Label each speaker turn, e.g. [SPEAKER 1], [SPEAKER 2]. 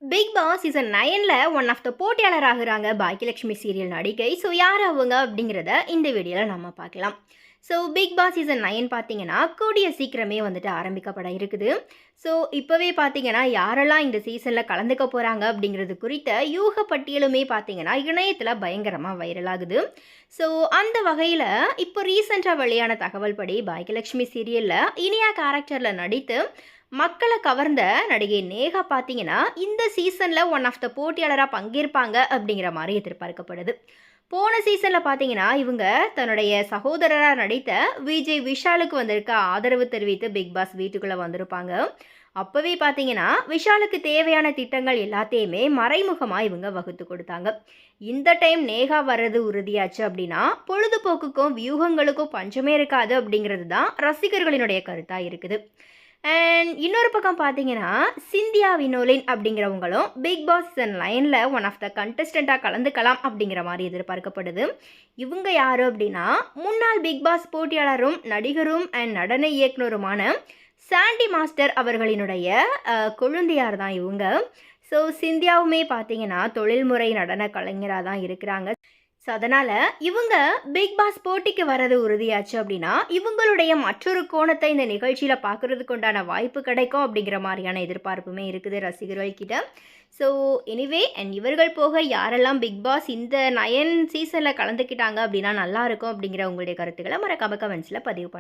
[SPEAKER 1] Big Boss season 9ல one of the போட்டியாளர் ஆகுறாங்க பாக்கியலட்சுமி சீரியல் நடிகை. ஸோ யார் அவங்க அப்படிங்கிறத இந்த வீடியோவில் நம்ம பார்க்கலாம். ஸோ பிக் பாஸ் சீசன் 9 பார்த்தீங்கன்னா கூடிய சீக்கிரமே வந்துட்டு ஆரம்பிக்கப்பட இருக்குது. ஸோ இப்போவே பார்த்தீங்கன்னா யாரெல்லாம் இந்த சீசனில் கலந்துக்க போகிறாங்க அப்படிங்கிறது குறித்த யூக பட்டியலுமே பார்த்தீங்கன்னா இணையத்தில் பயங்கரமாக வைரல் ஆகுது. ஸோ அந்த வகையில் இப்போ ரீசெண்டாக வெளியான தகவல் படி பாக்கியலட்சுமி சீரியலில் இனியா கேரக்டரில் நடித்து மக்களை கவர்ந்த நடிகை நேகா பார்த்தீங்கன்னா இந்த சீசனில் ஒன் ஆஃப் த போட்டியாளராக பங்கேற்பாங்க அப்படிங்கிற மாதிரி எதிர்பார்க்கப்படுது. போன சீசனில் பார்த்தீங்கன்னா இவங்க தன்னுடைய சகோதரராக நடித்த விஜய் விஷாலுக்கு வந்திருக்க ஆதரவு தெரிவித்து பிக் பாஸ் வீட்டுக்குள்ளே வந்திருப்பாங்க. அப்போவே பார்த்தீங்கன்னா விஷாலுக்கு தேவையான திட்டங்கள் எல்லாத்தையுமே மறைமுகமாக இவங்க வகுத்து கொடுத்தாங்க. இந்த டைம் நேகா வர்றது உறுதியாச்சு அப்படின்னா பொழுதுபோக்குக்கும் வியூகங்களுக்கும் பஞ்சமே இருக்காது அப்படிங்கிறது தான் ரசிகர்களினுடைய கருத்தாக இருக்குது. அண்ட் இன்னொரு பக்கம் பார்த்தீங்கன்னா சிந்தியா வினோலின் அப்படிங்கிறவங்களும் பிக் பாஸ் சீசன் 9ல் ஒன் ஆஃப் த கண்டஸ்டண்ட்டாக கலந்துக்கலாம் அப்படிங்கிற மாதிரி எதிர்பார்க்கப்படுது. இவங்க யார் அப்படின்னா முன்னாள் பிக் பாஸ் போட்டியாளரும் நடிகரும் அண்ட் நடன இயக்குனருமான சாண்டி மாஸ்டர் அவர்களினுடைய கொழுந்தியார் தான் இவங்க. ஸோ சிந்தியாவுமே பார்த்தீங்கன்னா தொழில்முறை நடன கலைஞராக தான் இருக்கிறாங்க. ஸோ அதனால் இவங்க பிக் பாஸ் போட்டிக்கு வர்றது உறுதியாச்சு அப்படின்னா இவங்களுடைய மற்றொரு கோணத்தை இந்த நிகழ்ச்சியில் பார்க்குறதுக்கு உண்டான வாய்ப்பு கிடைக்கும் அப்படிங்கிற மாதிரியான எதிர்பார்ப்புமே இருக்குது ரசிகர்கள் கிட்ட. ஸோ எனிவே அண்ட் இவர்கள் போக யாரெல்லாம் பிக் பாஸ் இந்த 9 சீசனில் கலந்துக்கிட்டாங்க அப்படின்னா நல்லாயிருக்கும் அப்படிங்கிற உங்களுடைய கருத்துக்களை மறக்காம கமெண்ட்ஸில் பதிவு பண்ணுங்கள்.